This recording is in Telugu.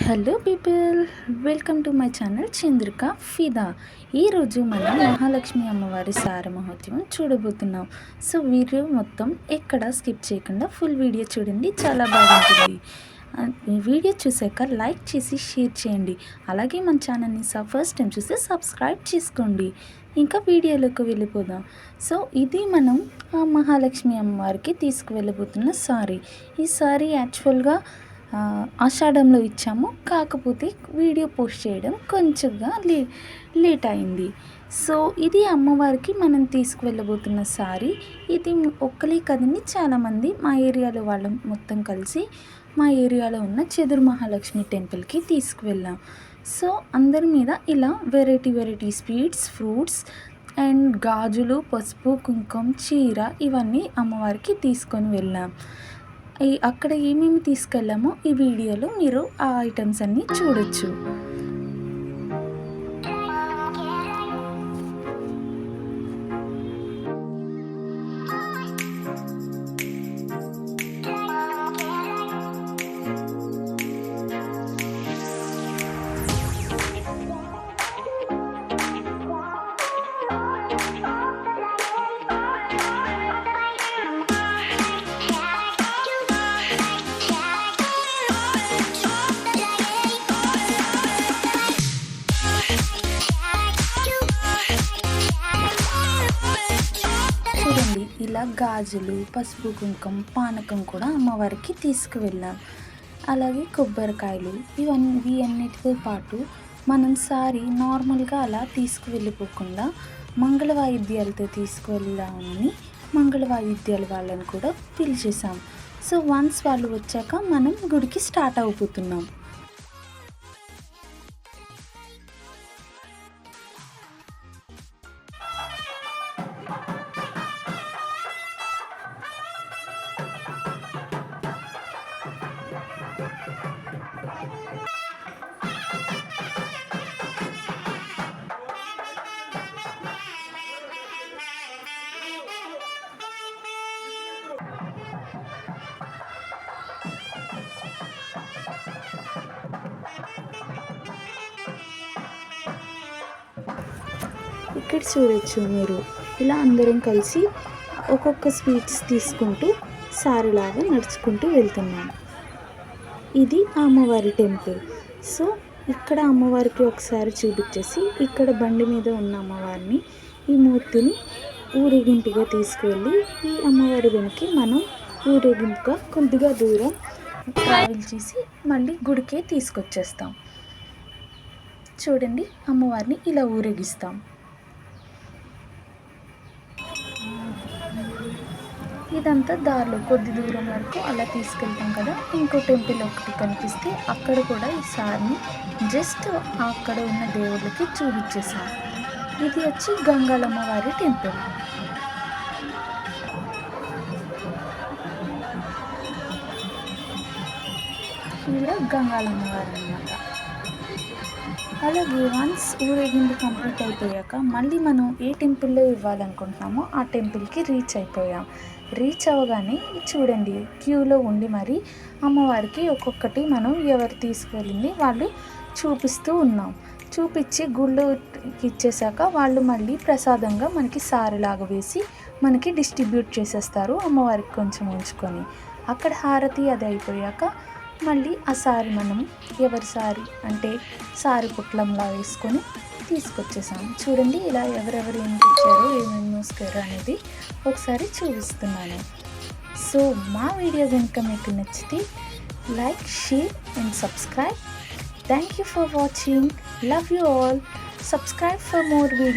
Hello people, welcome to my channel Chandrika ఫిదా. ఈరోజు మనం మహాలక్ష్మి అమ్మవారి సార మహోత్సవం చూడబోతున్నాం. సో వీడియో మొత్తం ఎక్కడ స్కిప్ చేయకుండా ఫుల్ వీడియో చూడండి, చాలా బాగుంటుంది. ఈ వీడియో చూసాక లైక్ చేసి షేర్ చేయండి. అలాగే మన ఛానల్ని ఫస్ట్ టైం చూస్తే సబ్స్క్రైబ్ చేసుకోండి. ఇంకా వీడియోలోకి వెళ్ళిపోదాం. సో ఇది మనం మహాలక్ష్మి అమ్మవారికి తీసుకువెళ్ళబోతున్న సారీ. ఈ సారీ యాక్చువల్గా ఆషాఢంలో ఇచ్చాము, కాకపోతే వీడియో పోస్ట్ చేయడం కొంచెంగా లేట్ అయింది. సో ఇది అమ్మవారికి మనం తీసుకువెళ్ళబోతున్న సారీ. ఇది ఒక్కలే కదండి, చాలామంది మా ఏరియాలో వాళ్ళం మొత్తం కలిసి మా ఏరియాలో ఉన్న చెదురు మహాలక్ష్మి టెంపుల్కి తీసుకువెళ్ళాం. సో అందరి మీద ఇలా వెరైటీ స్వీట్స్, ఫ్రూట్స్ అండ్ గాజులు, పసుపు, కుంకుమ, చీర ఇవన్నీ అమ్మవారికి తీసుకొని వెళ్ళాం. అక్కడ ఏమేమి తీసుకెళ్ళామో ఈ వీడియోలో మీరు ఆ ఐటమ్స్ అన్నీ చూడొచ్చు. ఇలా గాజులు, పసుపు, కుంకుమ, పానకం కూడా అమ్మవారికి తీసుకువెళ్ళాం. అలాగే కొబ్బరికాయలు, ఇవన్నీ అన్నిటితో పాటు మనం సారీ నార్మల్గా అలా తీసుకువెళ్ళిపోకుండా మంగళ వాయిద్యాలతో తీసుకువెళ్దామని మంగళ వాయిద్యాల వాళ్ళని కూడా పిలిచేసాం. సో వన్స్ వాళ్ళు వచ్చాక మనం గుడికి స్టార్ట్ అయిపోతున్నాం. ఇక్కడ చూడొచ్చు మీరు, ఇలా అందరం కలిసి ఒక్కొక్క స్వీట్స్ తీసుకుంటూ సారీలాగా నడుచుకుంటూ వెళ్తున్నాం. ఇది అమ్మవారి టెంపుల్. సో ఇక్కడ అమ్మవారికి ఒకసారి చూపించేసి ఇక్కడ బండి మీద ఉన్న అమ్మవారిని, ఈ మూర్తిని ఊరేగింపుగా తీసుకువెళ్ళి ఈ అమ్మవారి వెనక్కి మనం ఊరేగింపుగా కొద్దిగా దూరం ట్రావెల్ చేసి మళ్ళీ గుడికే తీసుకొచ్చేస్తాం. చూడండి, అమ్మవారిని ఇలా ఊరేగిస్తాం. ఇదంతా దారిలో కొద్ది దూరం వరకు అలా తీసుకెళ్తాం కదా. ఇంకో టెంపుల్ ఒకటి కనిపిస్తే అక్కడ కూడా ఈ సారిని జస్ట్ అక్కడ ఉన్న దేవుళ్ళకి చూపించేసాం. ఇది వచ్చి గంగాలమ్మ వారి టెంపుల్. ఇలా గంగాలమ్మ వారు అన్నమాట. అలాగే వన్స్ ఊరేగింపు కంప్లీట్ అయిపోయాక మళ్ళీ మనం ఏ టెంపుల్లో ఇవ్వాలనుకుంటున్నామో ఆ టెంపుల్కి రీచ్ అయిపోయాం. రీచ్ అవ్వగానే చూడండి, క్యూలో ఉండి మరి అమ్మవారికి ఒక్కొక్కటి మనం ఎవరు తీసుకెళ్ళింది వాళ్ళు చూపిస్తూ ఉన్నాం. చూపించి గుళ్ళోకి ఇచ్చేసాక వాళ్ళు మళ్ళీ ప్రసాదంగా మనకి సారీలాగా వేసి మనకి డిస్ట్రిబ్యూట్ చేసేస్తారు. అమ్మవారికి కొంచెం ఉంచుకొని అక్కడ హారతి అది అయిపోయాక మళ్ళీ ఆ సారీ మనం ఎవరి సారీ అంటే సారీ పుట్లంలా వేసుకొని తీసుకొచ్చేసాం. చూడండి, ఇలా ఎవరెవరు ఏం తెచ్చారో, ఏమేమి మోసుకారో అనేది ఒకసారి చూపిస్తున్నాను. సో మా వీడియో కనుక మీకు నచ్చితే like, share and subscribe. Thank you for watching. Love you all. Subscribe for more video.